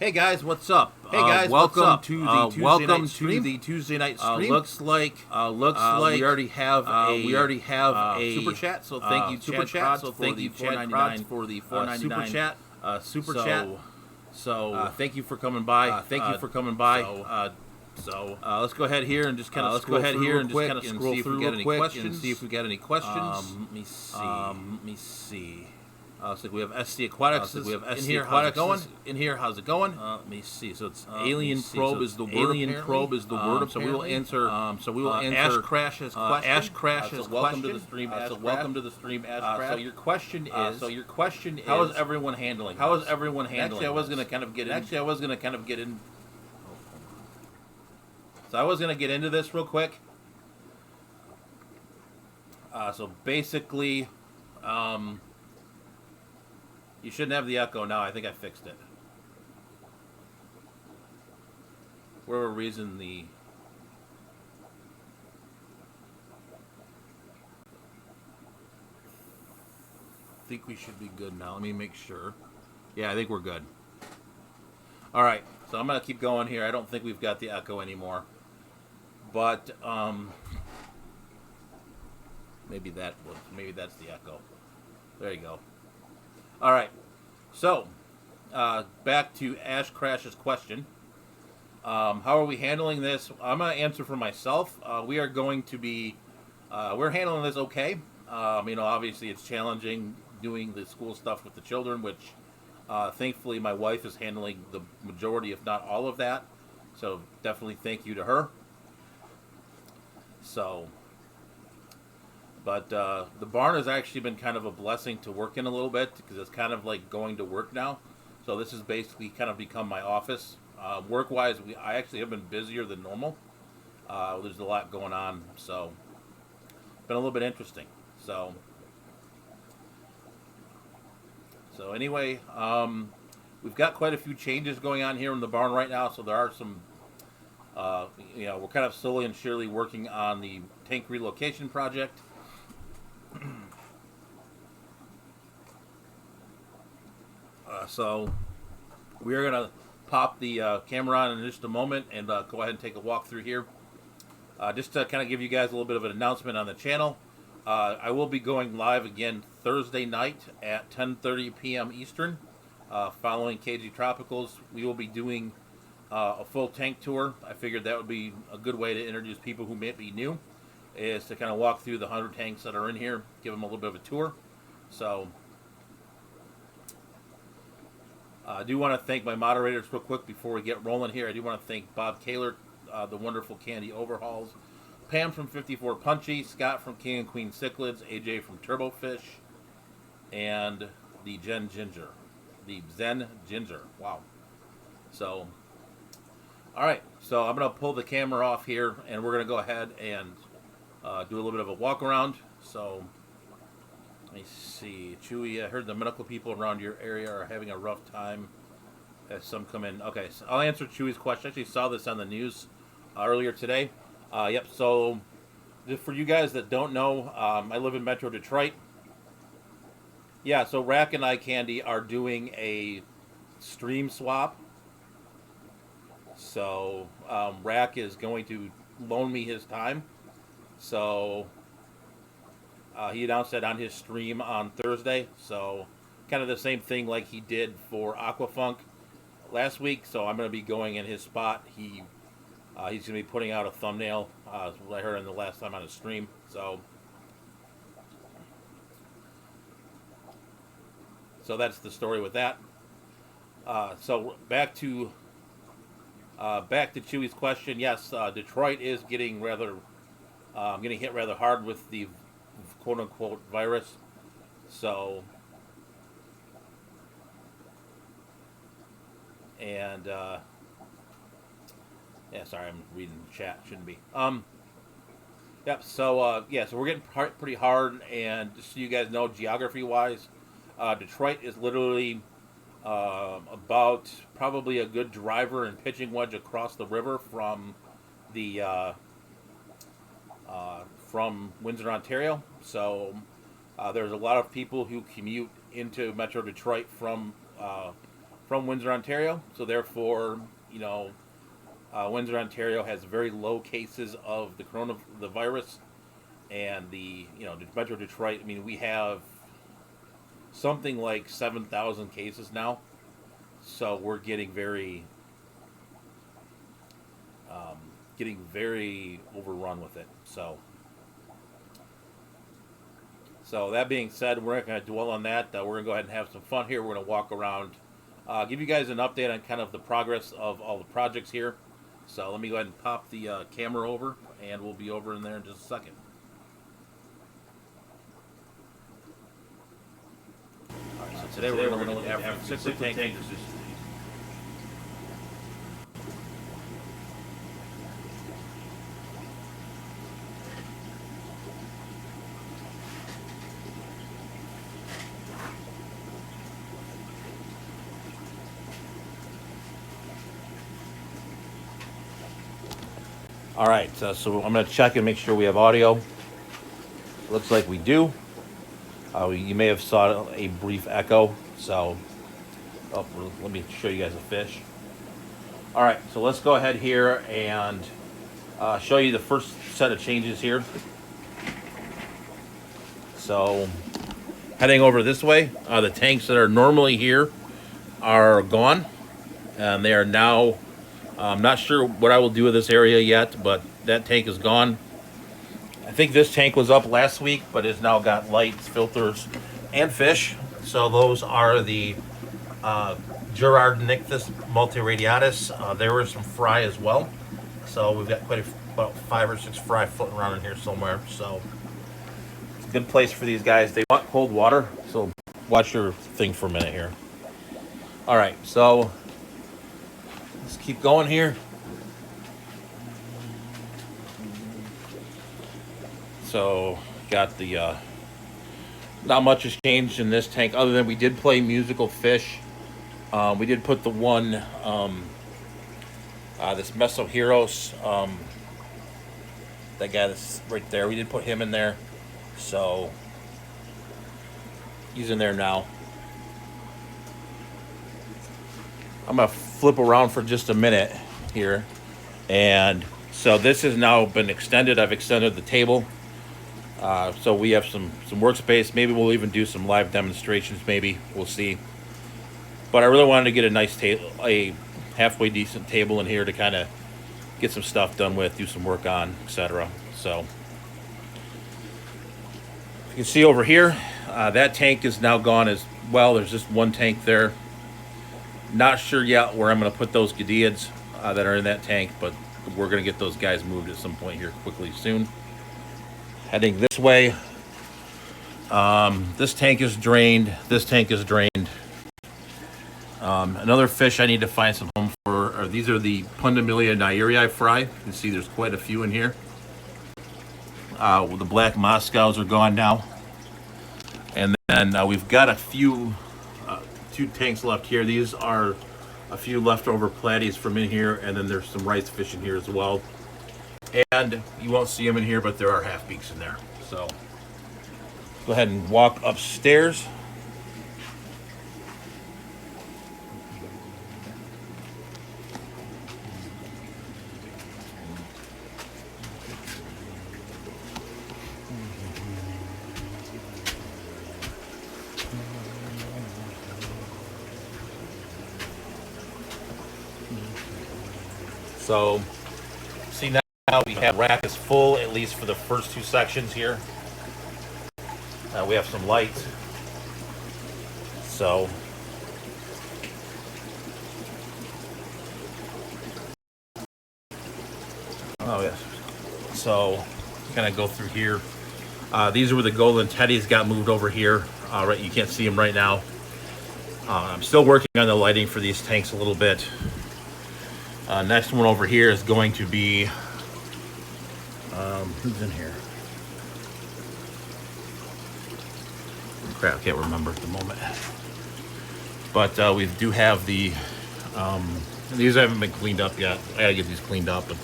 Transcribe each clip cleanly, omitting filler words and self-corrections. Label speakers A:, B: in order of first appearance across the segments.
A: Hey guys, what's up?
B: Welcome to
A: the Tuesday night stream.
B: Looks like
A: we already have a
B: super chat.
A: So thank you,
B: super
A: Chad
B: chat.
A: Prod,
B: So
A: thank you, Chad Prod, for the $4.99
B: super
A: chat.
B: chat.
A: So thank you for coming by. Let's go ahead here and just kind of scroll through real quick and see if we got any questions.
B: Let me see.
A: So we have SD Aquatics.
B: We have
A: in here. How's it going? In here, how's it going?
B: Let me see. So it's
A: Alien probe is the word.
B: Alien probe is the word.
A: So we will answer. Ash Crash's question.
B: Ash Crash's
A: welcome
B: question.
A: to the stream.
B: Welcome to the stream, Ash Crash.
A: So your question is.
B: How is everyone handling?
A: Actually, I was going to kind of get in. So I was going to get into this real quick. So basically, you shouldn't have the echo now. I think I fixed it. Whatever reason I think we should be good now. Let me make sure. Yeah, I think we're good. All right, so I'm going to keep going here. I don't think we've got the echo anymore. But maybe that's the echo. There you go. All right, so back to Ash Crash's question. How are we handling this? I'm going to answer for myself. We are going to be, we're handling this okay. Obviously it's challenging doing the school stuff with the children, which thankfully my wife is handling the majority, if not all of that. So definitely thank you to her. But the barn has actually been kind of a blessing to work in a little bit because it's kind of like going to work now. So this has basically kind of become my office. Work-wise, I actually have been busier than normal. There's a lot going on, so it's been a little bit interesting. So anyway, we've got quite a few changes going on here in the barn right now. So there are some, we're kind of slowly and surely working on the tank relocation project. So we are going to pop the camera on in just a moment and go ahead and take a walk through here. Just to kind of give you guys a little bit of an announcement on the channel. I will be going live again Thursday night at 10:30 p.m. Eastern. Following KG Tropicals, we will be doing a full tank tour. I figured that would be a good way to introduce people who may be new, is to kind of walk through the 100 tanks that are in here, give them a little bit of a tour. So I do want to thank my moderators real quick before we get rolling here. I do want to thank Bob Kaler, the Wonderful Candy Overhauls, Pam from 54 Punchy, Scott from King and Queen Cichlids, AJ from Turbofish, and the Zen Ginger. Wow. So, all right. So I'm going to pull the camera off here, and we're going to go ahead and do a little bit of a walk around. So let me see. Chewy, I heard the medical people around your area are having a rough time as some come in. Okay, so I'll answer Chewy's question. I actually saw this on the news earlier today. Yep, so just for you guys that don't know, I live in Metro Detroit. Yeah, so Rack and Eye Candy are doing a stream swap. So Rack is going to loan me his time. So he announced that on his stream on Thursday. So kind of the same thing like he did for Aquafunk last week. So I'm going to be going in his spot. He's going to be putting out a thumbnail, what I heard in the last time on his stream. So that's the story with that. So back to Chewy's question. Yes, Detroit is getting hit rather hard with the quote-unquote virus. So, and yeah, sorry, I'm reading the chat. Shouldn't be. Yep. So so we're getting pretty hard, and just so you guys know, geography-wise, Detroit is literally about probably a good driver and pitching wedge across the river from from Windsor, Ontario. So there's a lot of people who commute into Metro Detroit from from Windsor, Ontario. So therefore, Windsor, Ontario has very low cases of the virus, and the Metro Detroit. I mean, we have something like 7,000 cases now, so we're getting very overrun with it. So that being said, we're not going to dwell on that. We're going to go ahead and have some fun here. We're going to walk around, give you guys an update on kind of the progress of all the projects here. So let me go ahead and pop the camera over, and we'll be over in there in just a second. All right, so today we're going to look at African tank. All right, so I'm going to check and make sure we have audio. Looks like we do. You may have saw a brief echo. So, let me show you guys a fish. All right, so let's go ahead here and show you the first set of changes here. So, heading over this way, the tanks that are normally here are gone, and they are now. I'm not sure what I will do with this area yet, but that tank is gone. I think this tank was up last week, but it's now got lights, filters, and fish. So those are the Gerard Nictus multiradiatus. There were some fry as well. So we've got about 5 or 6 fry floating around in here somewhere. So it's a good place for these guys. They want cold water, so watch your thing for a minute here. All right, so let's keep going here. So got the not much has changed in this tank other than we did play musical fish. We did put the one this Meso Heroes, that guy that's right there, we did put him in there, so he's in there now. I'm gonna flip around for just a minute here, and so this has now been extended. I've extended the table, so we have some workspace. Maybe we'll even do some live demonstrations. Maybe we'll see. But I really wanted to get a nice table, a halfway decent table in here to kind of get some stuff done with, do some work on, etc. So you can see over here, that tank is now gone as well. There's just one tank there. Not sure yet where I'm going to put those Gadiads that are in that tank, but we're going to get those guys moved at some point here quickly soon. Heading this way. This tank is drained. This tank is drained. Another fish I need to find some home for. These are the Pundamilia nairii fry. You can see there's quite a few in here. The black Moscows are gone now. And then we've got a few, 2 tanks left here. These are a few leftover platies from in here, and then there's some rice fish in here as well. And you won't see them in here, but there are half beaks in there. So go ahead and walk upstairs. So, see now we have rack is full, at least for the first 2 sections here. We have some lights. So, oh yes. So, kind of go through here. These are where the golden teddies got moved over here. Right, you can't see them right now. I'm still working on the lighting for these tanks a little bit. Next one over here is going to be, who's in here? Crap, I can't remember at the moment. But we do have the, these haven't been cleaned up yet. I gotta get these cleaned up, but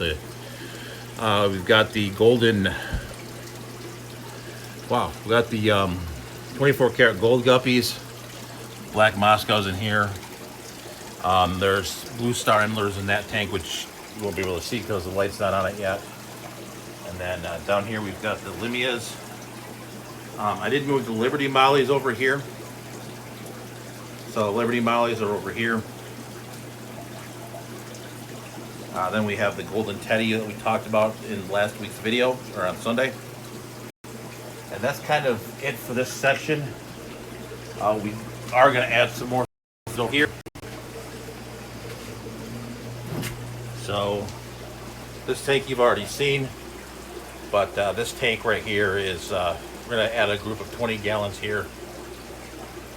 A: we've got the golden, wow, we got the 24 karat gold guppies, black Moscows in here. There's blue star endlers in that tank, which you won't be able to see because the light's not on it yet. And then down here we've got the Limias. I did move the Liberty Mollies over here. So the Liberty Mollies are over here. Then we have the Golden Teddy that we talked about in last week's video, or on Sunday. And that's kind of it for this section. We are going to add some more over here. So this tank you've already seen, but this tank right here is, we're going to add a group of 20 gallons here.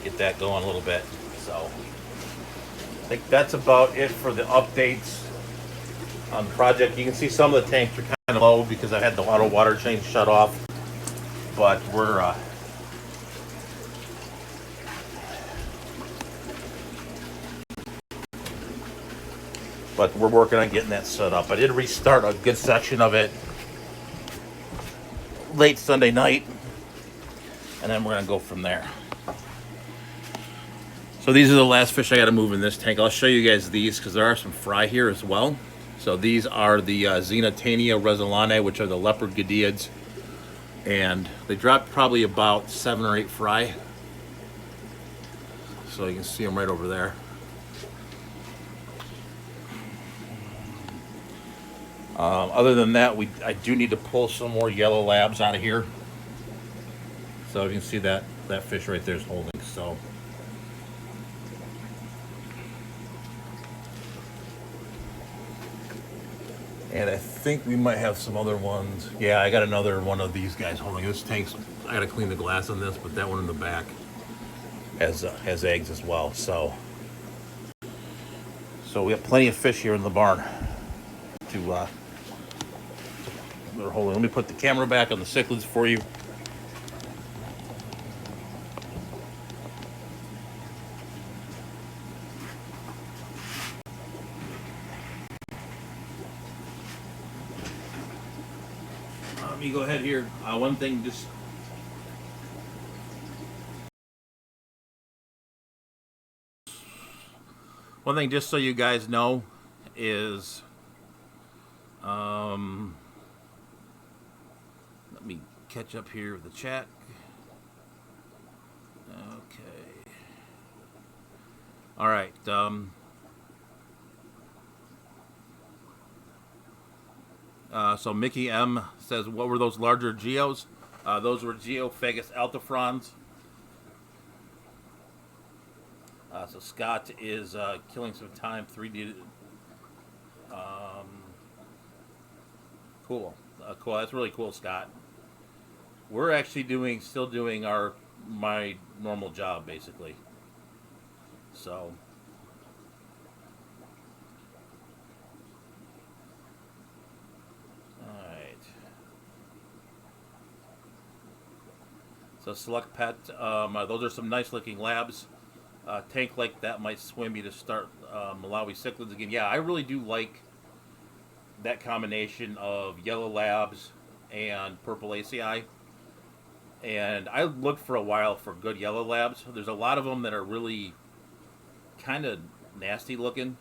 A: Get that going a little bit. So I think that's about it for the updates on the project. You can see some of the tanks are kind of low because I had the auto water change shut off, but we're working on getting that set up. I did restart a good section of it late Sunday night, and then we're gonna go from there. So these are the last fish I got to move in this tank. I'll show you guys these because there are some fry here as well. So these are the Xenotania resolanae, which are the leopard gadiids, and they dropped probably about 7 or 8 fry. So you can see them right over there. Other than that, I do need to pull some more yellow labs out of here. So you can see that fish right there is holding. So and I think we might have some other ones. Yeah, I got another one of these guys holding. This tank's, I got to clean the glass on this, but that one in the back has eggs as well. So we have plenty of fish here in the barn to they're holding. Let me put the camera back on the cichlids for you. Let me go ahead here. One thing just so you guys know is let me catch up here with the chat. Okay. All right. So Mickey M says, what were those larger geos? Those were Geophagus altifrons. So Scott is killing some time. 3D. Cool. Cool. That's really cool, Scott. We're actually still doing my normal job, basically. So. Alright. So Select Pet, those are some nice looking labs. Tank like that might swim you to start Malawi cichlids again. Yeah, I really do like that combination of yellow labs and purple ACI. And I looked for a while for good yellow labs. There's a lot of them that are really kind of nasty looking.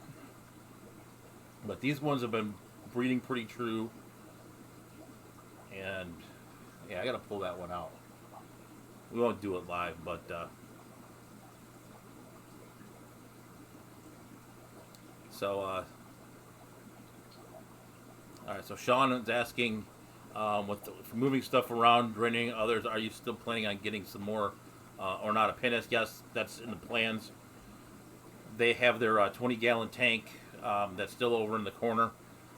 A: But these ones have been breeding pretty true. And yeah, I got to pull that one out. We won't do it live, but all right, so Sean is asking, with moving stuff around, draining others, are you still planning on getting some more or not a pinnace? Yes, that's in the plans. They have their 20-gallon tank that's still over in the corner.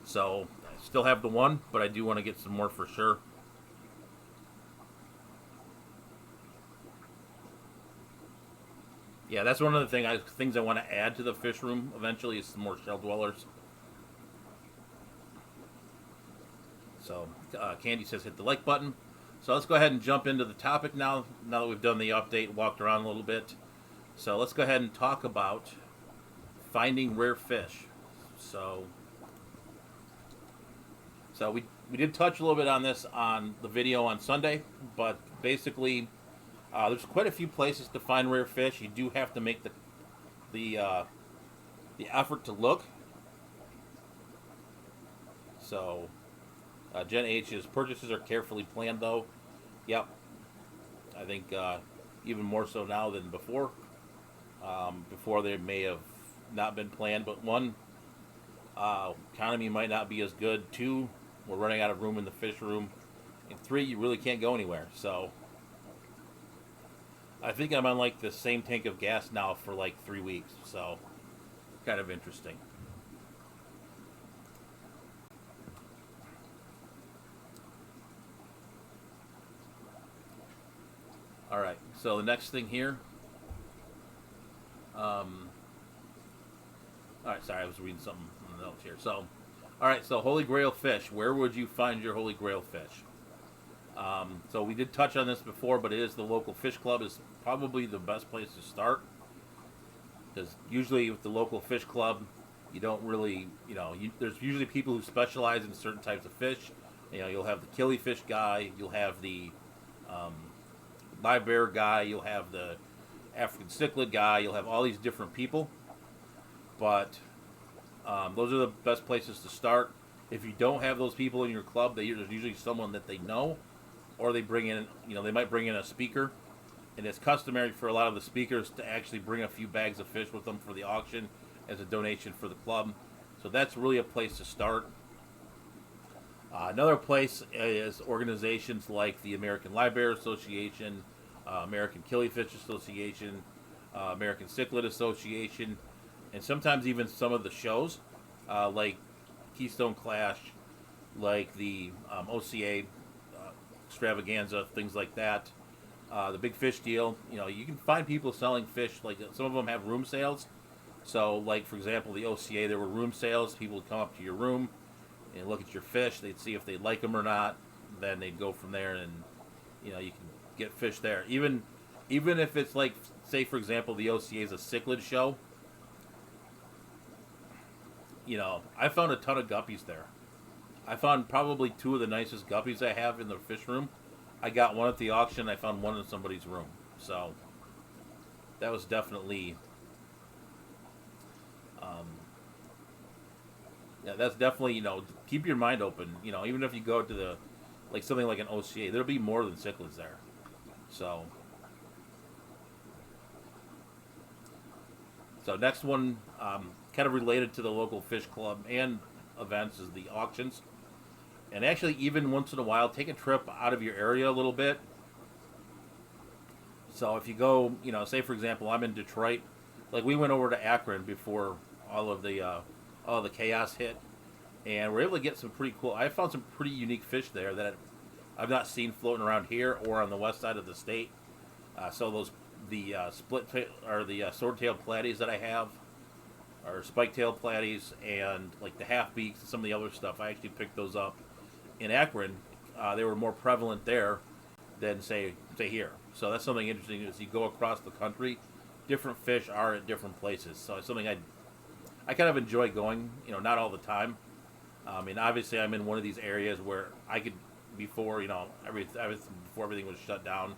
A: So I still have the one, but I do want to get some more for sure. Yeah, that's one of the things I want to add to the fish room eventually is some more shell dwellers. So Candy says hit the like button. So let's go ahead and jump into the topic now that we've done the update, walked around a little bit. So let's go ahead and talk about finding rare fish. So we did touch a little bit on this on the video on Sunday, but basically there's quite a few places to find rare fish. You do have to make the the effort to look. So, Gen H's purchases are carefully planned, though. Yep, I think even more so now than before. Before they may have not been planned, but one, economy might not be as good. Two, we're running out of room in the fish room. And three, you really can't go anywhere. So, I think I'm on like the same tank of gas now for like 3 weeks. So, kind of interesting. All right. So the next thing here. All right. Sorry, I was reading something in the notes here. So, all right. So Holy Grail Fish. Where would you find your Holy Grail fish? So we did touch on this before, but it is the local fish club is probably the best place to start, because usually with the local fish club, you don't really, there's usually people who specialize in certain types of fish. You'll have the killifish guy, you'll have the live bear guy, you'll have the African cichlid guy, you'll have all these different people. But those are the best places to start. If you don't have those people in your club, there's usually someone that they know, or they bring in, they might bring in a speaker. And it's customary for a lot of the speakers to actually bring a few bags of fish with them for the auction as a donation for the club. So that's really a place to start. Another place is organizations like the American Live Bear Association, American Killifish Association, American Cichlid Association, and sometimes even some of the shows like Keystone Clash, like the OCA extravaganza, things like that. The Big Fish Deal, you can find people selling fish. Like some of them have room sales. So, like for example, the OCA, there were room sales. People would come up to your room and look at your fish. They'd see if they'd like them or not. Then they'd go from there, and you can get fish there. Even if it's like, say for example, the OCA is a cichlid show. I found a ton of guppies there. I found probably 2 of the nicest guppies I have in the fish room. I got one at the auction. I found one in somebody's room. So that was definitely, that's definitely, keep your mind open. Even if you go to something like an OCA, there'll be more than cichlids there. So next one, kind of related to the local fish club and events, is the auctions. And actually, even once in a while, take a trip out of your area a little bit. So if you go, say for example, I'm in Detroit. Like we went over to Akron before all the chaos hit, and we're able to get some pretty cool. I found some pretty unique fish there that I've not seen floating around here or on the west side of the state. So the sword-tailed platies that I have, or spike-tailed platies, and like the half-beaks and some of the other stuff, I actually picked those up in Akron. They were more prevalent there than say here. So that's something interesting. As you go across the country, different fish are at different places. So it's something I kind of enjoy going. Not all the time. Obviously I'm in one of these areas where I could before before everything was shut down.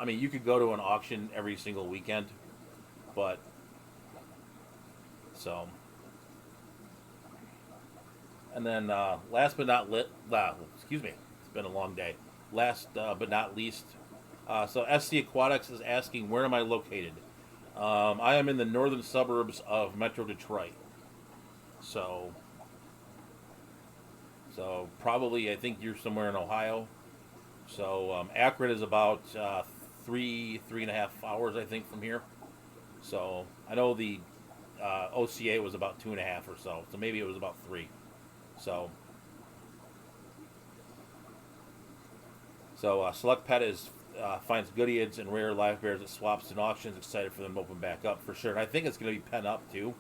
A: You could go to an auction every single weekend, but so. And then last but not excuse me, it's been a long day. Last but not least, so SC Aquatics is asking, where am I located? I am in the northern suburbs of Metro Detroit. So probably, I think you're somewhere in Ohio. So Akron is about 3.5 hours, I think, from here. So I know the OCA was about 2.5 or so. So maybe it was about 3. So Select Pet finds Goodeids and rare live bears at swaps and auctions. Excited for them to open back up for sure. And I think it's going to be pent up too.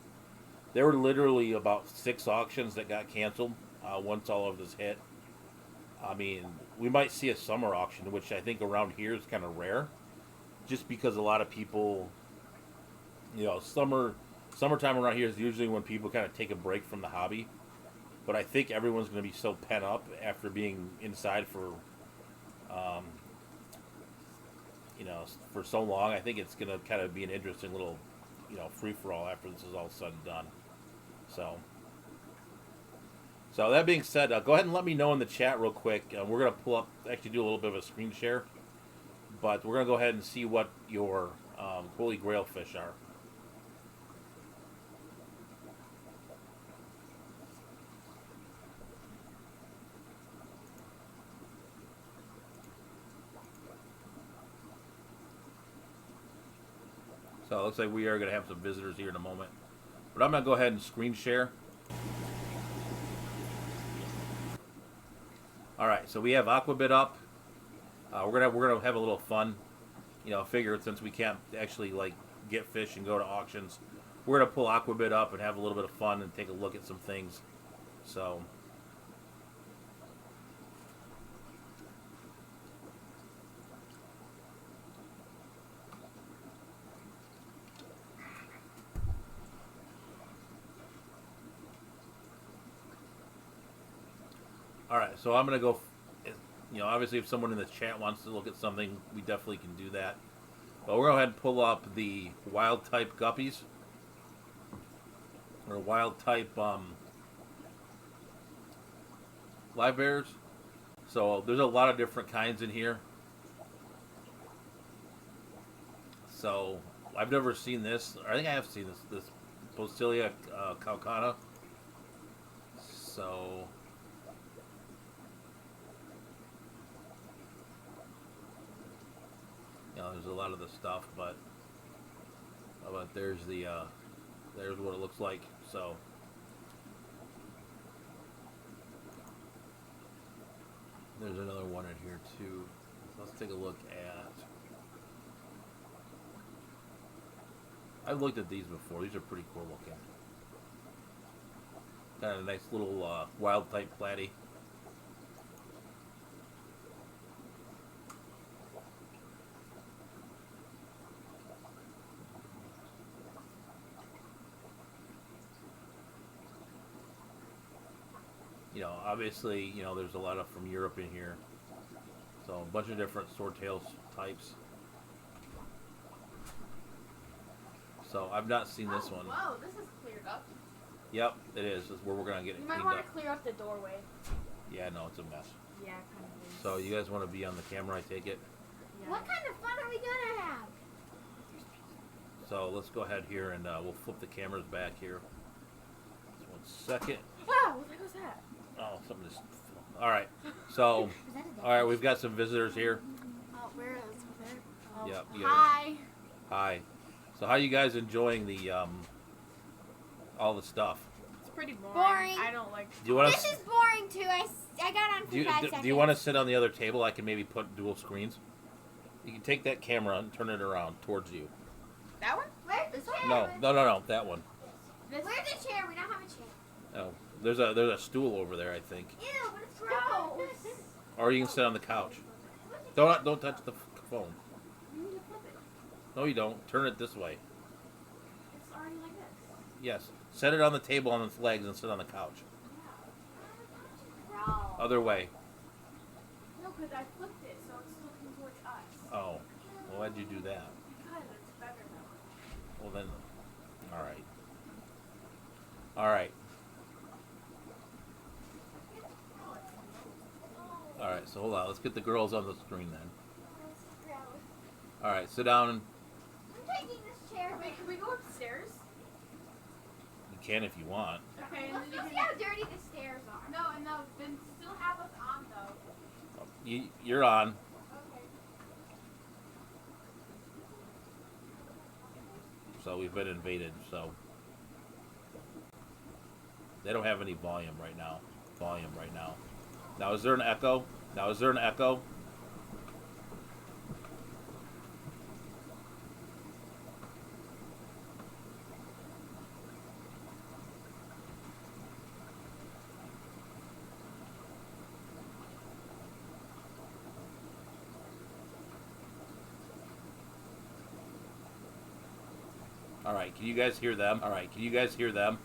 A: There were literally about 6 auctions that got canceled once all of this hit. We might see a summer auction, which I think around here is kind of rare, just because a lot of people, summertime around here is usually when people kind of take a break from the hobby. But I think everyone's going to be so pent up after being inside for so long. I think it's going to kind of be an interesting little, free-for-all after this is all said and done. So that being said, go ahead and let me know in the chat real quick. We're gonna pull up, actually do a little bit of a screen share, but we're gonna go ahead and see what your Holy Grail fish are. So it looks like we are going to have some visitors here in a moment. But I'm going to go ahead and screen share. Alright, so we have Aquabit up. We're gonna have a little fun. You know, figure since we can't actually like get fish and go to auctions, we're going to pull Aquabit up and have a little bit of fun and take a look at some things. So... Alright, so I'm going to go, you know, obviously if someone in the chat wants to look at something, we definitely can do that. But we're going to go ahead and pull up the wild type guppies. Or wild type live bears. So there's a lot of different kinds in here. So I've never seen this. I think I have seen this Posilia calcana. So... You know, there's a lot of the stuff, but there's the there's what it looks like. So there's another one in here too. Let's take a look at. I've looked at these before. These are pretty cool looking. Kind of a nice little wild type platy. You know, obviously, you know, there's a lot of from Europe in here. So a bunch of different swordtail types. So I've not seen this one.
C: Wow, this is cleared up.
A: Yep, it is. This is where we're gonna get it
C: You
A: cleaned
C: might want
A: up.
C: to clear up the doorway.
A: Yeah, no, it's a mess.
C: Yeah, kind of is.
A: So you guys want to be on the camera? I take it.
C: Yeah.
D: What kind of fun are we gonna have?
A: So let's go ahead here and we'll flip the cameras back here. Just 1 second.
C: Wow, what the heck was that?
A: Oh, something just. All right. So,
D: Is that a
A: all right, we've got some visitors here.
C: Oh, where is it? Oh.
A: Yep. You guys-
C: Hi.
A: Hi. So, how you guys enjoying the all the stuff?
C: It's pretty boring.
D: Boring.
C: I don't like.
A: Do you want
D: This
A: to?
D: is boring too. I got on for
A: Do you,
D: 5
A: do,
D: seconds.
A: do you want to sit on the other table? I can maybe put dual screens. You can take that camera and turn it around towards you.
C: That one?
D: Where's the chair?
A: No, that one.
C: This
D: Where's the chair? We don't have a chair.
A: Oh, there's a stool over there, I think.
D: Ew, but it's gross.
A: Or you can sit on the couch. Don't touch the phone.
C: You need to flip it.
A: No, you don't. Turn it this way.
C: It's already like this.
A: Yes. Set it on the table on its legs and sit on the couch.
D: Gross.
A: Other way.
C: No, because I flipped it, so it's looking towards us.
A: Oh. Well, why'd you do that?
C: Because it's better now.
A: Well, then. All right. All right. All right. So hold on. Let's get the girls on the screen then.
D: Gross.
A: All right. Sit down. And
D: I'm taking this chair.
C: Wait, can we go upstairs?
A: you can if you want.
C: Okay, and
D: Let's
C: then you
D: go
C: can.
D: see how dirty the stairs are.
C: No, and no, then still have us on though.
A: You're on.
D: Okay.
A: So we've been invaded. So they don't have any volume right now. Now is there an echo? All right, can you guys hear them?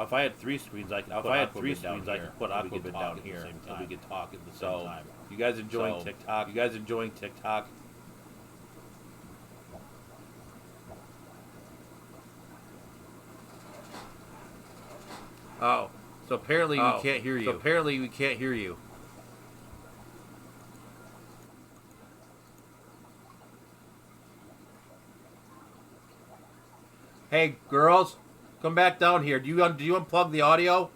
A: if I had 3 screens, I could put Aquabid down here, and we could talk at the same time. You guys enjoying TikTok? You guys enjoying TikTok? Oh, so apparently we can't hear you. So apparently we can't hear you. Hey, girls, come back down here. Do you unplug the audio?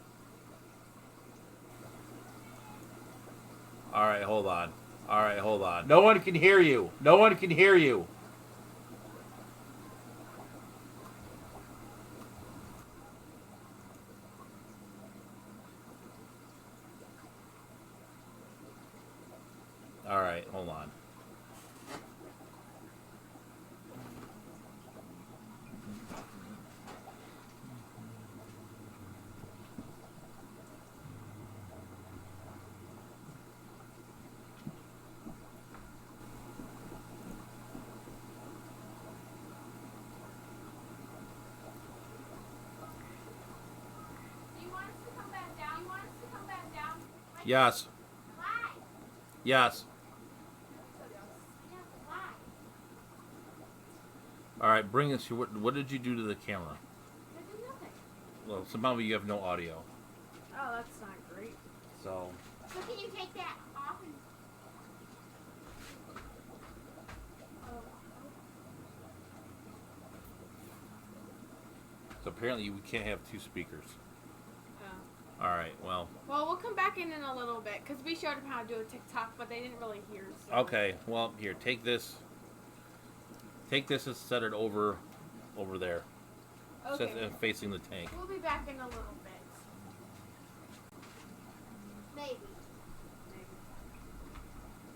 A: All right, hold on. All right, hold on. No one can hear you. No one can hear you. All right, hold on.
C: Do you want us to come back down? You want us to come back down?
A: Yes.
C: Why?
A: Yes.
C: Yeah, why?
A: All right, bring us. What did you do to the camera?
C: I did nothing.
A: Well, somehow you have no audio.
C: Oh, that's not great.
A: So.
D: So can you take that off and
A: So apparently we can't have 2 speakers.
C: Oh.
A: All right. Well.
C: Well, we'll come back in a little bit because we showed them how to do a TikTok, but they didn't really hear. So.
A: Okay. Well, here, take this. Take this and set it over there.
C: Okay.
A: Set it facing the tank.
C: We'll be back in a little bit.
D: maybe?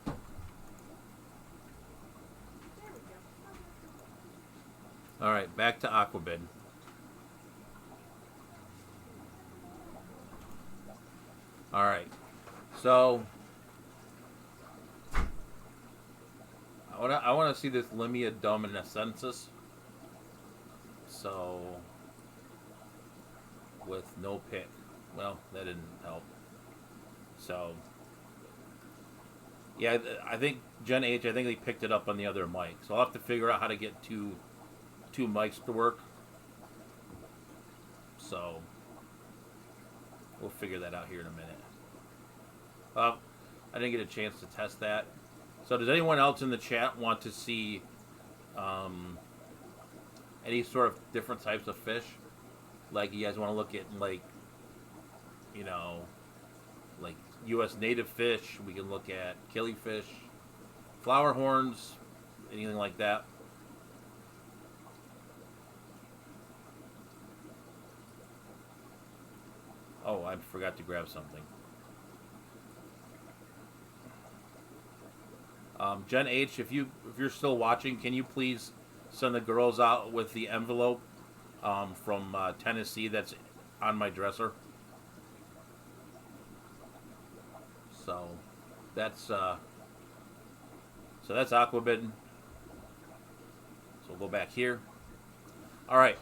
C: There we go.
A: All right, back to Aquabid. All right, so I want to see this Limia Dominensis. So with no pick, well, that didn't help. So yeah, I think Gen H. I think they picked it up on the other mic. So I'll have to figure out how to get two mics to work. So we'll figure that out here in a minute. I didn't get a chance to test that. So does anyone else in the chat want to see any sort of different types of fish? Like you guys want to look at like, you know, like U.S. native fish. We can look at killifish, flower horns, anything like that. Oh, I forgot to grab something. Gen H, if you're still watching, can you please send the girls out with the envelope from Tennessee that's on my dresser? So that's Aquabid. So we'll go back here. All right,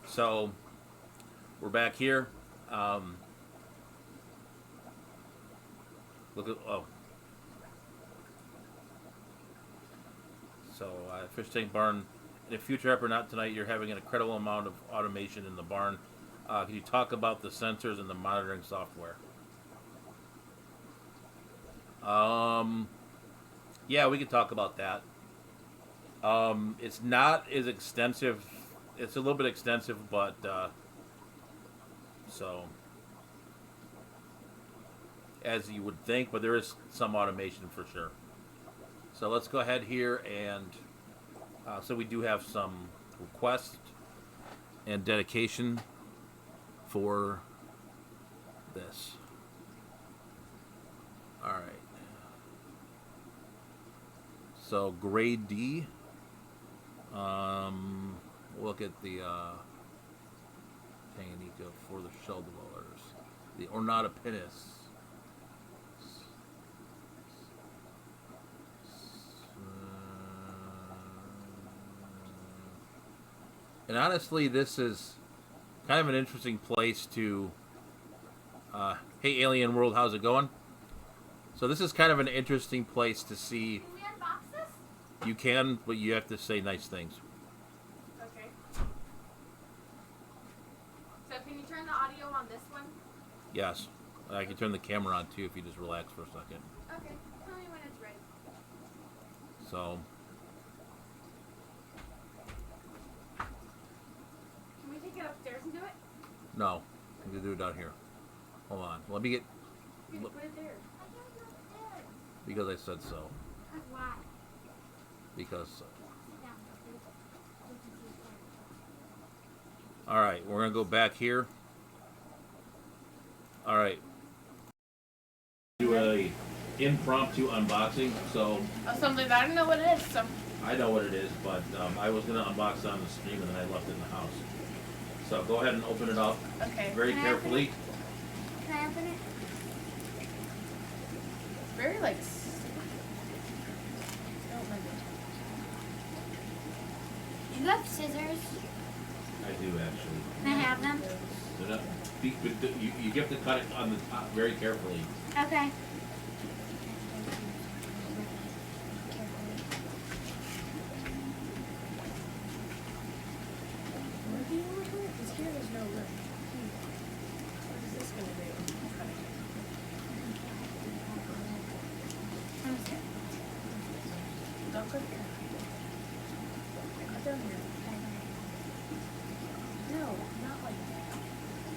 A: so we're back here. Look at So, fish tank barn. In a future app or not tonight, you're having an incredible amount of automation in the barn. Can you talk about the sensors and the monitoring software? Yeah, we can talk about that. It's not as extensive. It's a little bit extensive, but so as you would think, but there is some automation for sure. So let's go ahead here and so we do have some requests and dedication for this. All right. So grade D. Look at the Tanganyika for the shell dwellers. The Ornata pinus. And honestly, this is kind of an interesting place to. Hey, Alien World, how's it going? So this is kind of an interesting place to see.
D: Can we unbox this?
A: You can, but you have to say nice things.
C: Okay. So can you turn the audio on this one?
A: Yes. I can turn the camera on too if you just relax for a second.
C: Okay. Tell me when it's ready.
A: So,
C: Can we take it upstairs and do it?
A: no. I'm going to do it down here. Hold on. Let me get.
C: You can put it there.
D: I can't go upstairs.
A: Because I said so.
D: Why?
A: Because.
D: Sit down.
A: Alright, we're going to go back here. Alright. Do a impromptu unboxing. So,
C: Oh, something that I don't know what it is. So
A: I know what it is, but I was going to unbox it on the stream and then I left it in the house. So, go ahead and open it up
C: okay.
A: very
D: Can I open
A: carefully.
D: Can I open it?
C: It's very like. Don't mind
D: Do you have scissors?
A: I do actually.
D: Can I have them?
A: They're not- you have to cut it on the top very carefully.
D: Okay.
C: Where do you want it? Because here there's no room. What is this gonna do? Don't cut here. Cut down here. No, not like that.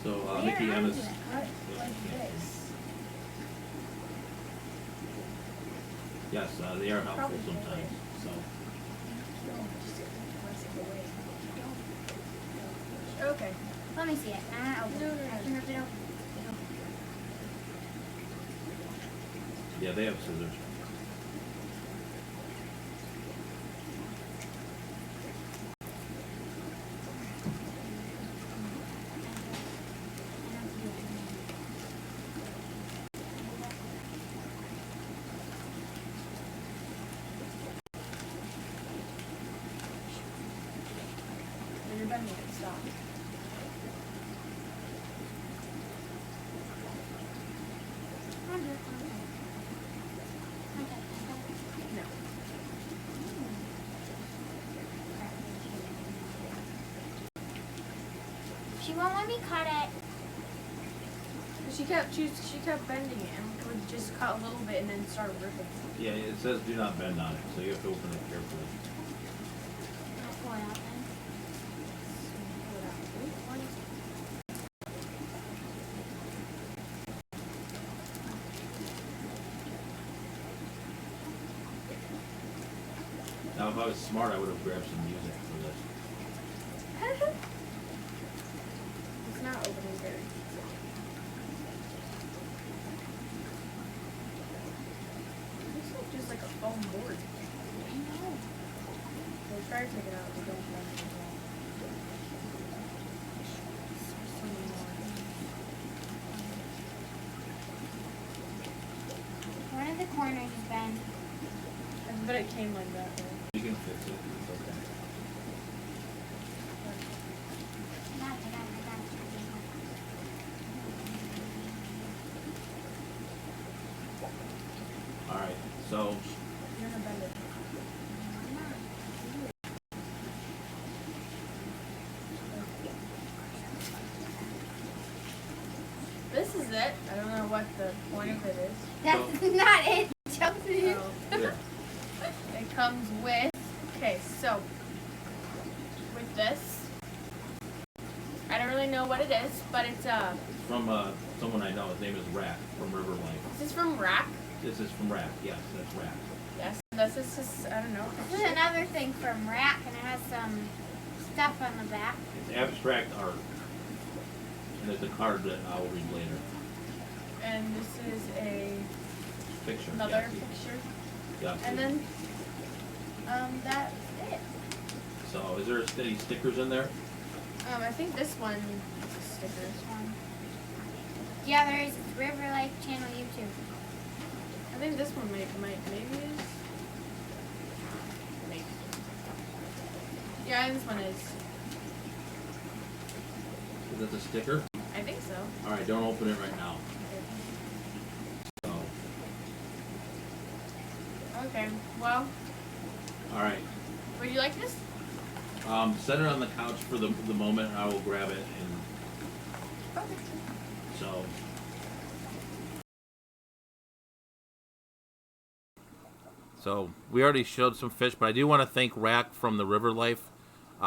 A: So, Mickey Emma's.
C: Cut like this.
A: Yes, they are helpful
C: Probably
A: sometimes. So,
C: No, just press it away. Okay.
D: Let me see it. I open
C: No,
D: it.
C: no, no.
D: I can rip it open.
A: yeah, they have scissors.
C: When you're bending it, stop. No.
D: She won't let me cut it.
C: She kept bending it and would just cut a little bit and then start ripping.
A: Yeah, it says do not bend on it, so you have to open it carefully.
D: I'll pull it out then.
A: Now, if I was smart, I would have grabbed some music for this.
C: It's not opening very easily. This looks just like a foam board.
D: I know.
C: We'll try to take it out, but don't bend it at all. Some more.
D: One of the corners is bent.
C: I bet it came like that though.
A: You can fix it. It's okay.
D: Not that I got
A: All right. So,
C: You're gonna bend it. This is it. I don't know what the point of it is.
D: That's not it, Chelsea.
C: Oh.
A: here.
C: It comes with, okay, so, with this, I don't really know what it is, but it's,
A: From someone I know. His name is Rat from River Life.
C: this is from Rack.
A: This is from Rat. Yes, that's Rat.
C: Yes, this is just, I don't know.
D: This is another thing from Rack, and it has some stuff on the back.
A: It's abstract art. And there's a card that I will read later.
C: And this is
A: Picture.
C: another
A: yes.
C: picture.
A: Yeah.
C: And then, that's it.
A: So, is there any stickers in there?
C: I think this one is a sticker.
D: Yeah, there is. It's River Life Channel YouTube.
C: I think this one maybe is. Maybe. Yeah, this one is.
A: Is that the sticker?
C: I think so.
A: All right, don't open it right now. So,
C: Okay. Well,
A: all right.
C: would you like this?
A: Set it on the couch for the moment. I will grab it and
C: Okay.
A: so. So we already showed some fish, but I do want to thank Rack from the River Life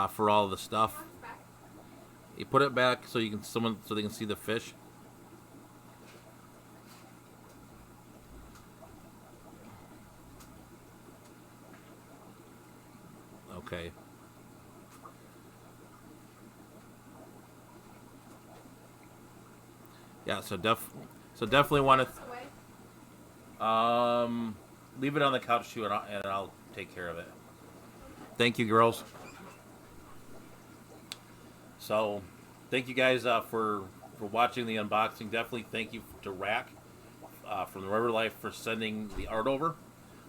A: for all the stuff. You put it back so you can so they can see the fish. Okay. Yeah, so definitely want to leave it on the couch too, and I'll take care of it. Thank you, girls. So, thank you guys for watching the unboxing. Definitely thank you to Rack from the River Life for sending the art over.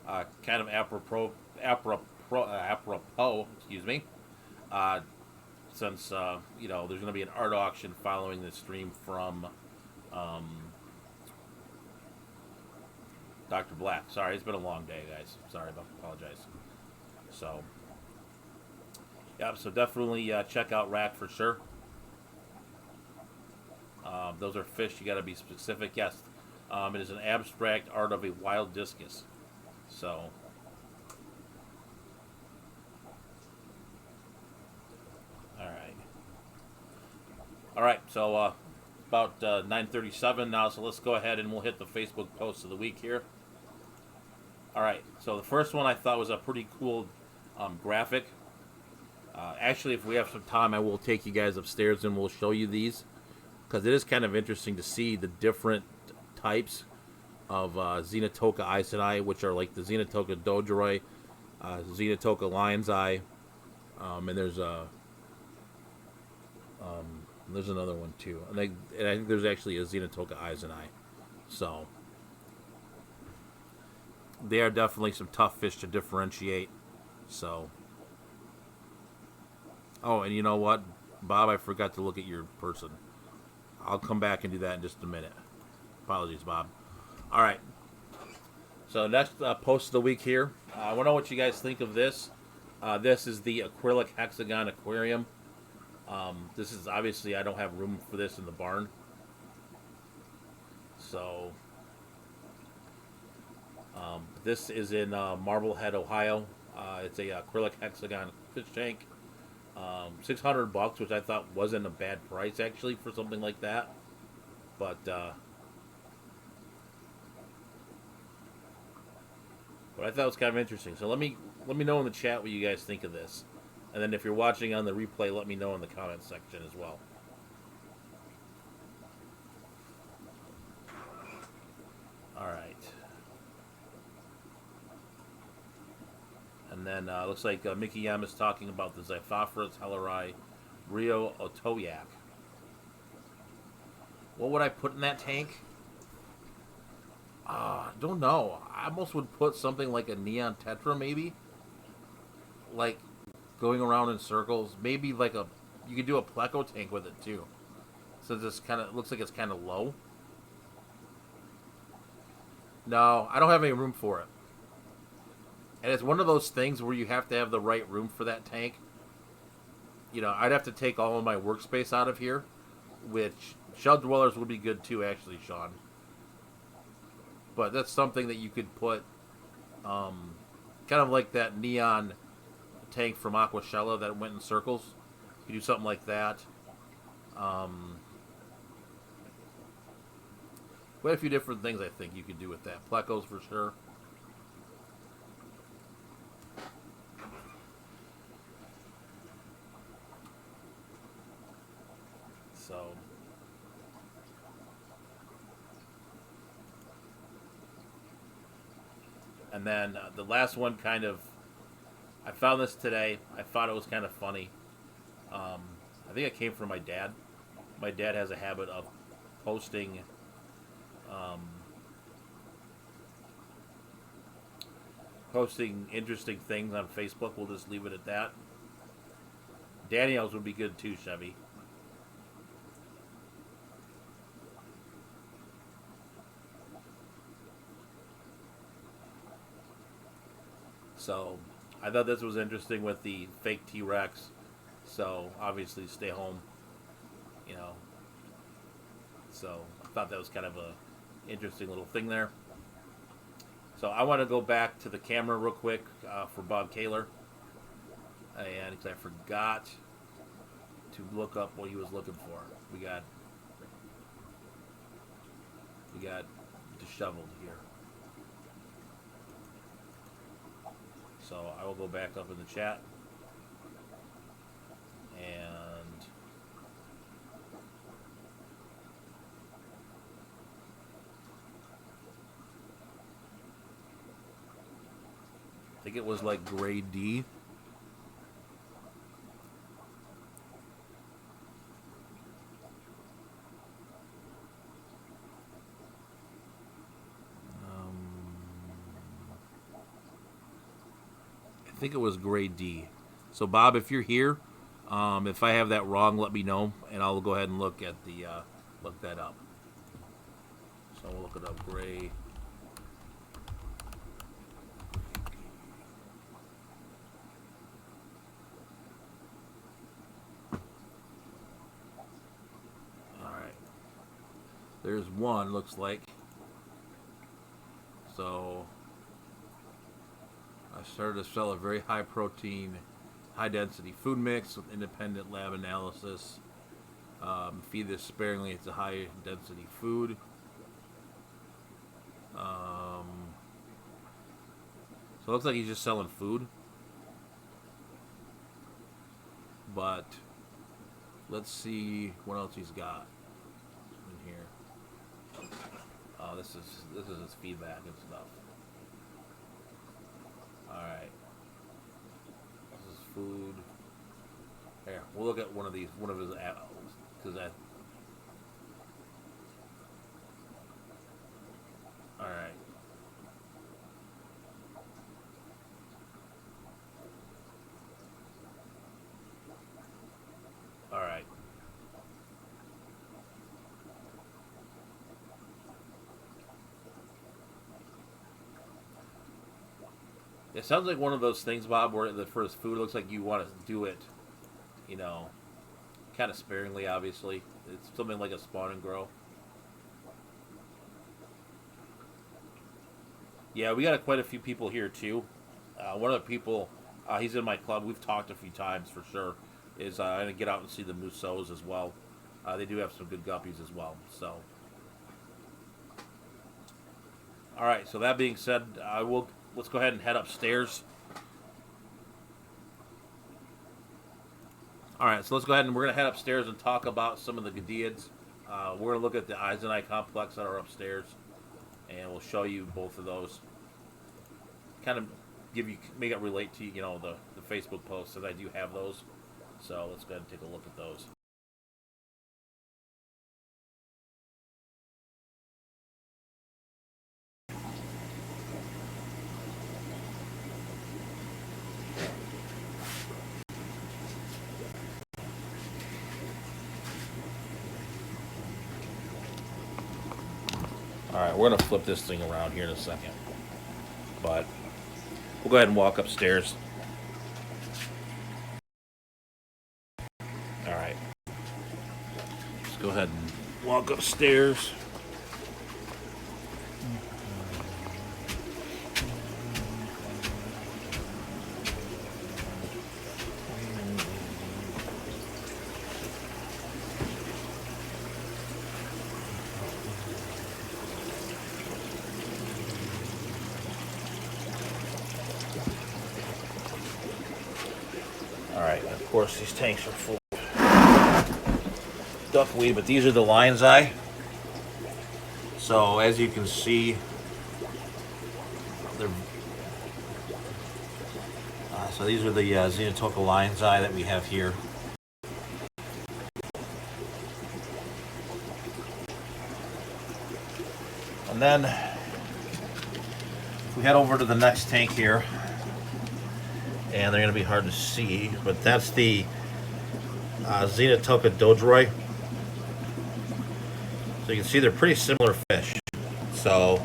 A: Kind of apropos, excuse me. Since you know, there's going to be an art auction following the stream from Dr. Black. Sorry, it's been a long day, guys. Sorry, apologize. So, yeah, so definitely check out Rack for sure. Those are fish. You got to be specific. Yes, it is an abstract art of a wild discus. So, all right. So about 9:37 now. So let's go ahead and we'll hit the Facebook post of the week here. All right. So the first one I thought was a pretty cool graphic. Actually, if we have some time, I will take you guys upstairs and we'll show you these, because it is kind of interesting to see the different types of Xenotoka Isidai, which are like the Xenotoka Dodoroi, Xenotoka Lion's Eye, and there's another one too. And I think there's actually a Xenotoka Isidai. So they are definitely some tough fish to differentiate. So. Oh, and you know what, Bob? I forgot to look at your person. I'll come back and do that in just a minute. Apologies, Bob. All right. So next post of the week here. I want to know what you guys think of this. This is the acrylic hexagon aquarium. This is obviously, I don't have room for this in the barn. So this is in Marblehead, Ohio. It's a acrylic hexagon fish tank. $600, which I thought wasn't a bad price actually for something like that. But I thought it was kind of interesting. So let me know in the chat what you guys think of this, and then if you're watching on the replay, let me know in the comment section as well. All right. And then looks like Mickey Yam is talking about the Xiphophorus helleri Rio Otoyak. What would I put in that tank? Don't know. I almost would put something like a neon tetra, maybe. Like going around in circles. Maybe like you could do a pleco tank with it too. So this kind of looks like it's kind of low. No, I don't have any room for it. And it's one of those things where you have to have the right room for that tank. You know, I'd have to take all of my workspace out of here, which shell dwellers would be good too, actually, Sean. But that's something that you could put, kind of like that neon tank from Aquashella that went in circles. You could do something like that. Quite a few different things I think you could do with that. Plecos for sure. So, and then the last one, kind of, I found this today. I thought it was kind of funny. I think it came from my dad. My dad has a habit of posting interesting things on Facebook. We'll just leave it at that. Danielle's would be good too, Chevy. So I thought this was interesting with the fake T-Rex. So obviously stay home, you know. So I thought that was kind of a interesting little thing there. So I want to go back to the camera real quick for Bob Kaler. And because I forgot to look up what he was looking for. We got disheveled here. So I will go back up in the chat. And I think it was like grade D. I think it was grade D. So Bob, if you're here, if I have that wrong, let me know, and I'll go ahead and look at the look that up. So we'll look it up. Gray. All right. There's one. Looks like. So I started to sell a very high protein, high density food mix with independent lab analysis. Feed this sparingly. It's a high density food. So it looks like he's just selling food. But let's see what else he's got in here. Oh, this is his feedback and stuff. Alright. This is food. Here, we'll look at one of his apples. Because that. Alright. Alright. It sounds like one of those things, Bob, where the first food looks like you want to do it, you know, kind of sparingly, obviously. It's something like a spawn and grow. Yeah, we got quite a few people here, too. One of the people, he's in my club. We've talked a few times, for sure, is I'm going to get out and see the Mousseaus as well. They do have some good guppies as well, so. All right, so that being said, let's go ahead and head upstairs. All right, so let's go ahead and we're going to head upstairs and talk about some of the Gadiads. We're going to look at the Eisenite complex that are upstairs, and we'll show you both of those. Kind of make it relate to, you know, the Facebook posts, that I do have those. So let's go ahead and take a look at those. Alright, we're going to flip this thing around here in a second. But we'll go ahead and walk upstairs. Alright. Let's go ahead and walk upstairs. Alright, of course these tanks are full of duckweed, but these are the lion's eye. So as you can see, so these are the Xenotoka lion's eye that we have here. And then if we head over to the next tank here, and they're going to be hard to see, but that's the Xenotoka dodroi. So you can see they're pretty similar fish. So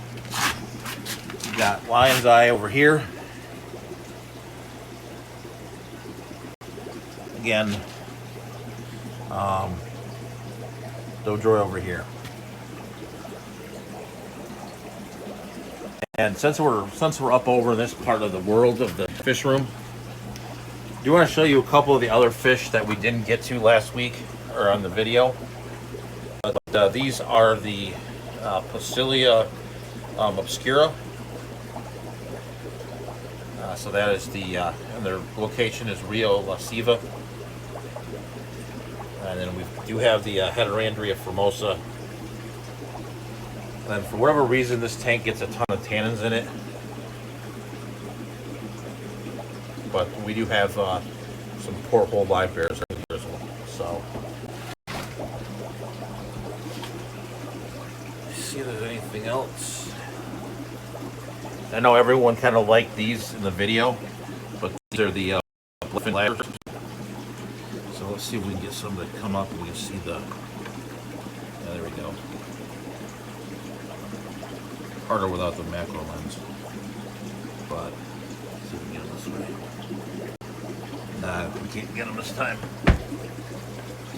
A: you got lion's eye over here, again. Dojoy over here. And since we're up over in this part of the world of the fish room, I do want to show you a couple of the other fish that we didn't get to last week or on the video. But these are the Posilia obscura. So that is and their location is Rio La Siva. And then we do have the Heterandria formosa. And for whatever reason, this tank gets a ton of tannins in it. But we do have some porthole live bears in here as well. So, let's see if there's anything else. I know everyone kind of liked these in the video, but these are the bluffing ladders. So let's see if we can get some that come up and we can see the. Yeah, there we go. Harder without the macro lens, but let's see if we can get them this way. Nah, we can't get them this time.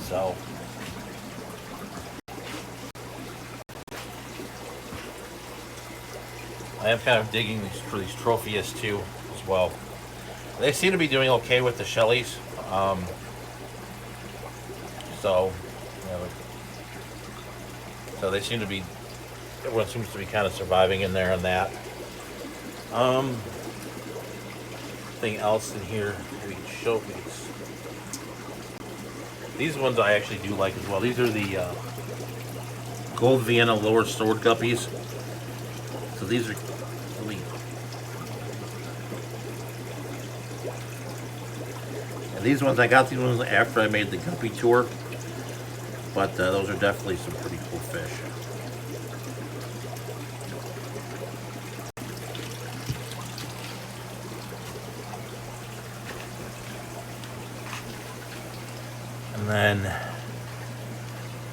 A: So. I am kind of digging for these Tropheus too, as well. They seem to be doing okay with the Shelleys. So, you know, so they seem to be. Everyone seems to be kind of surviving in there on that. Thing else in here? Maybe showcase. These ones I actually do like as well. These are the Gold Vienna lower sword guppies. So these are really. And these ones, I got these ones after I made the guppy tour. But those are definitely some pretty cool fish. And then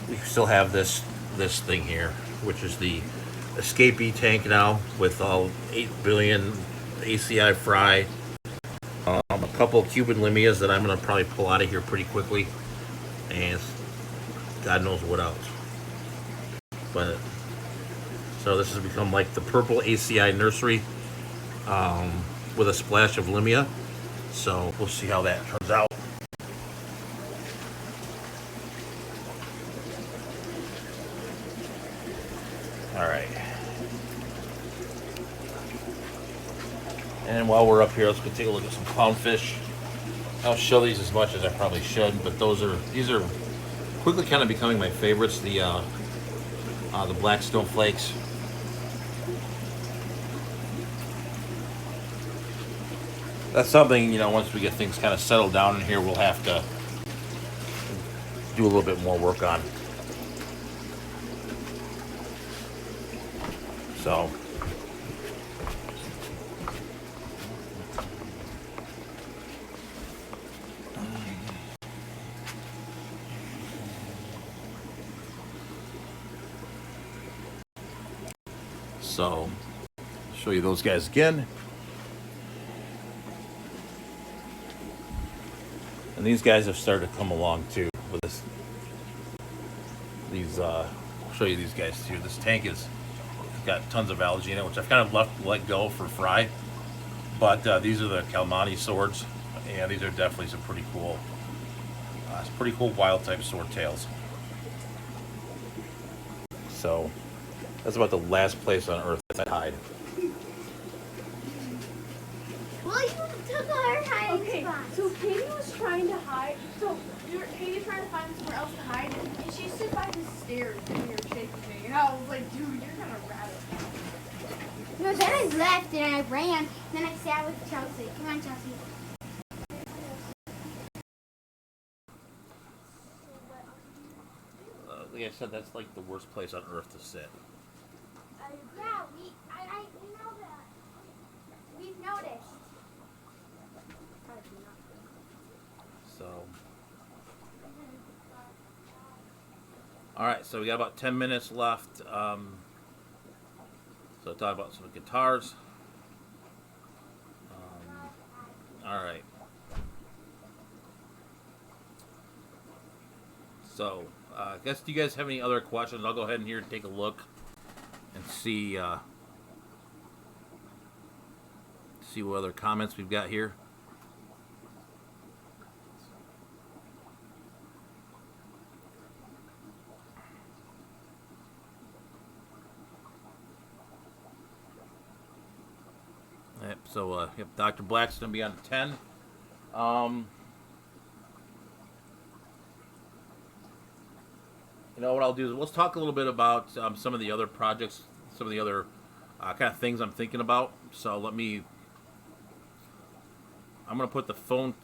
A: we still have this thing here, which is the escapee tank now with all 8 billion ACI fry. A couple of Cuban limias that I'm going to probably pull out of here pretty quickly. And God knows what else. But so this has become like the purple ACI nursery with a splash of limia. So we'll see how that turns out. All right. And while we're up here, let's go take a look at some clownfish. I don't show these as much as I probably should, but these are quickly kind of becoming my favorites. The black snowflakes. That's something, you know, once we get things kind of settled down in here, we'll have to do a little bit more work on. So. So, show you those guys again. And these guys have started to come along too with this. These, I'll show you these guys too. This tank is got tons of algae in it, which I've kind of let go for fry. But these are the Kalmani swords, and these are definitely some pretty cool wild type sword tails. So that's about the last place on Earth that I hide.
D: Well, you took our hiding
C: Okay,
D: spot.
C: so Katie was trying to hide. So Katie's trying to find somewhere else to hide, and she stood by the stairs and you're shaking me. And I was like, dude, you're gonna rat it.
D: No, then I left and I ran. Then I sat with Chelsea. Come on, Chelsea.
A: Like I said, that's like the worst place on Earth to sit.
D: Yeah, I know that. We've noticed.
A: So, all right. So we got about 10 minutes left. So talk about some guitars. All right. So, I guess, do you guys have any other questions? I'll go ahead and here and take a look and see what other comments we've got here. Yep, so, yep, Dr. Black's going to be on 10. You know what I'll do is let's talk a little bit about some of the other projects, some of the other kind of things I'm thinking about. So I'm going to put the phone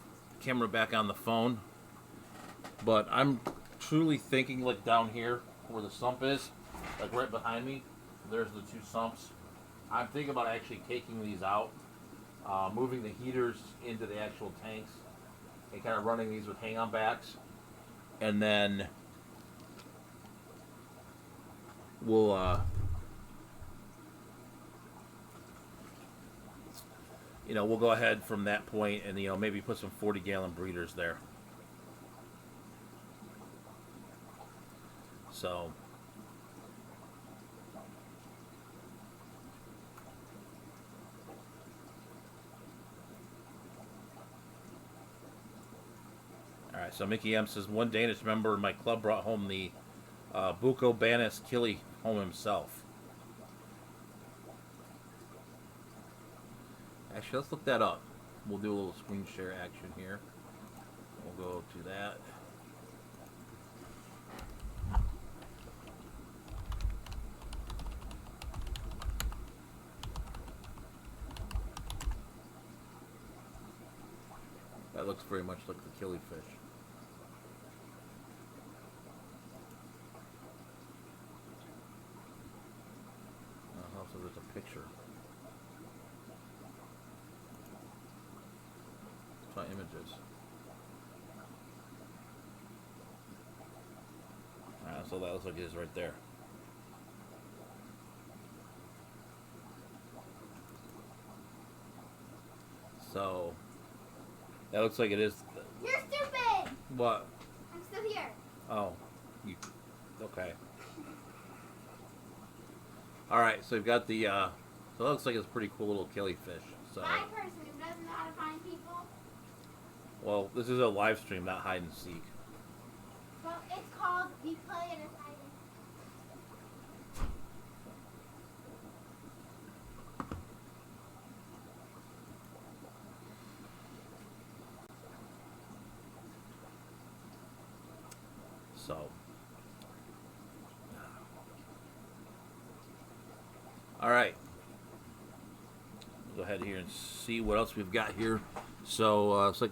A: camera back on the phone. But I'm truly thinking, like, down here where the sump is, like right behind me, there's the two sumps. I'm thinking about actually taking these out, moving the heaters into the actual tanks, and kind of running these with hang-on backs. And then we'll we'll go ahead from that point and maybe put some 40-gallon breeders there. So all right, so Mickey M says one Danish member in my club brought home the Buko Banis Killy home himself. Actually, let's look that up. We'll do a little screen share action here. We'll go to that. That looks very much like the killifish. Also, there's a picture. Try images. Alright, so that looks like it is right there. So that looks like it is.
D: You're stupid!
A: What?
D: I'm still here.
A: Oh, you. Okay. All right, so we've got the. So it looks like it's a pretty cool little killifish. So.
D: My person who doesn't know how to find people.
A: Well, this is a live stream, not hide and seek.
D: Well, it's called We Play in a Hide and
A: So. All right. Go ahead here and see what else we've got here. So it's like.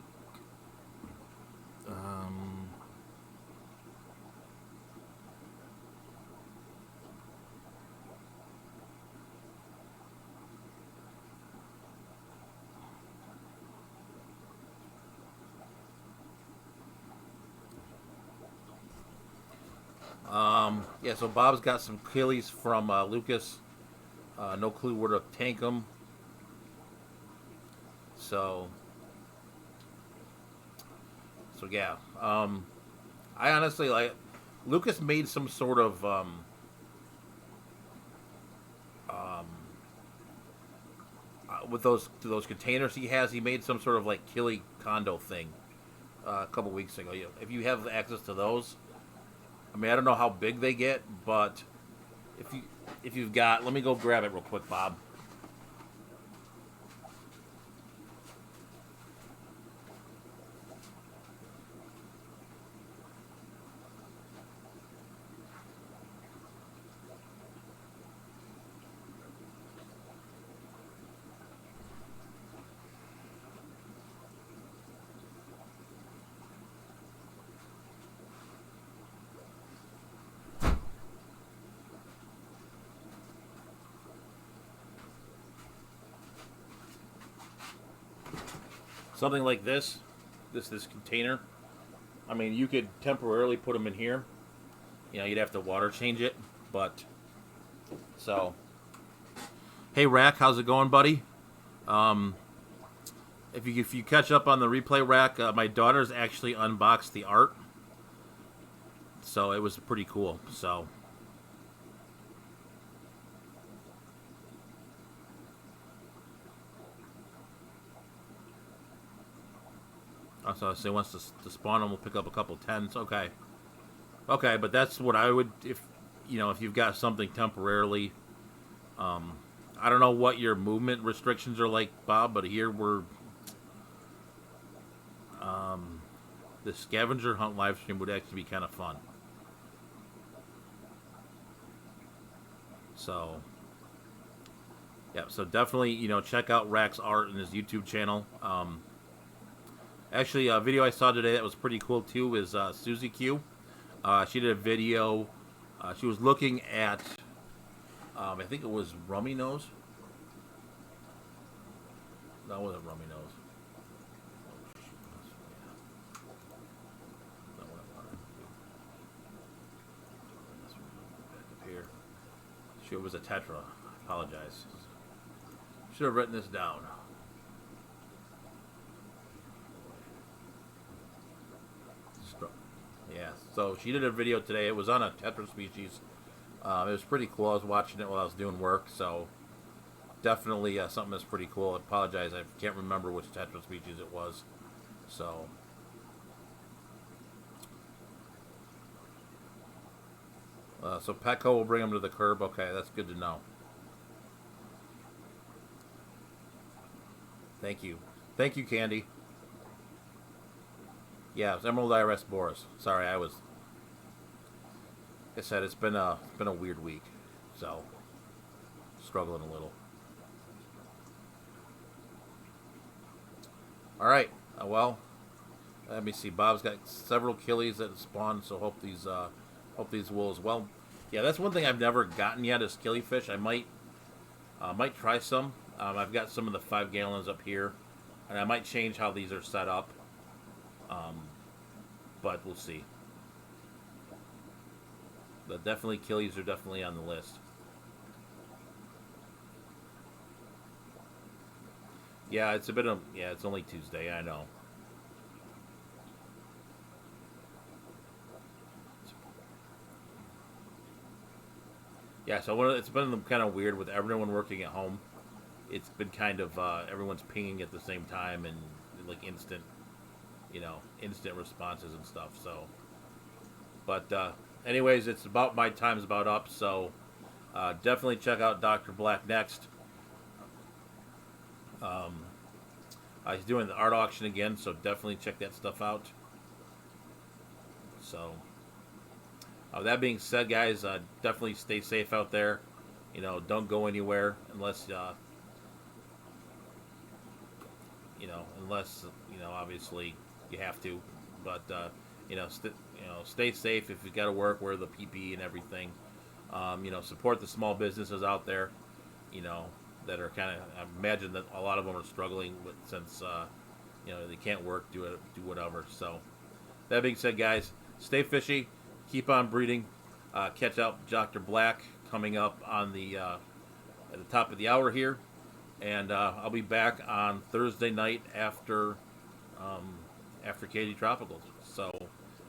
A: Yeah, so Bob's got some killies from Lucas. No clue where to tank them. So yeah. I honestly Lucas made some sort of with those containers he has. He made some sort of like killie condo thing a couple weeks ago. If you have access to those. I mean, I don't know how big they get, but if you've got, let me go grab it real quick, Bob. Something like this container. I mean, you could temporarily put them in here. You'd have to water change it, but so. Hey, Rack, how's it going, buddy? If you catch up on the replay, Rack, my daughter's actually unboxed the art. So it was pretty cool. So. So say once to spawn them, we'll pick up a couple 10s. Okay. Okay, but that's what I would, if you've got something temporarily. I don't know what your movement restrictions are like, Bob, but here we're the scavenger hunt live stream would actually be kind of fun. So, yeah, so definitely, check out Rack's art in his YouTube channel. Actually, a video I saw today that was pretty cool too is Susie Q. She did a video. She was looking at, I think it was Rummy Nose. No, it wasn't Rummy Nose. Not what I wanted to do. Back up here. It was a Tetra. I apologize. Should have written this down. Yeah, so she did a video today. It was on a Tetra species. It was pretty cool. I was watching it while I was doing work, so definitely something that's pretty cool. I apologize, I can't remember which Tetra species it was. So Petco will bring them to the curb. Okay, that's good to know. Thank you, Candy. Yeah, it's Emerald Iris Boris. Sorry, like I said, it's been a weird week, so struggling a little. All right, well, let me see. Bob's got several killies that spawn, so hope these will as well. Yeah, that's one thing I've never gotten yet is killifish. I might try some. I've got some of the 5 gallons up here, and I might change how these are set up. But we'll see. But definitely, killies are definitely on the list. Yeah, it's it's only Tuesday, I know. Yeah, so it's been kind of weird with everyone working at home. It's been kind of everyone's pinging at the same time and like instant responses and stuff. So, but anyways, it's about my time's about up. So definitely check out Dr. Black next. He's doing the art auction again, so definitely check that stuff out. So, that being said, guys, definitely stay safe out there. Don't go anywhere unless obviously you have to. But stay safe. If you got to work, wear the PPE and everything. Support the small businesses out there. That are kind of. I imagine that a lot of them are struggling since they can't work, do whatever. So, that being said, guys, stay fishy, keep on breeding. Catch out Dr. Black coming up on the at the top of the hour here, and I'll be back on Thursday night after Katie Tropicals. So,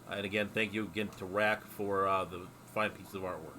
A: and again, thank you again to Rack for the fine piece of artwork.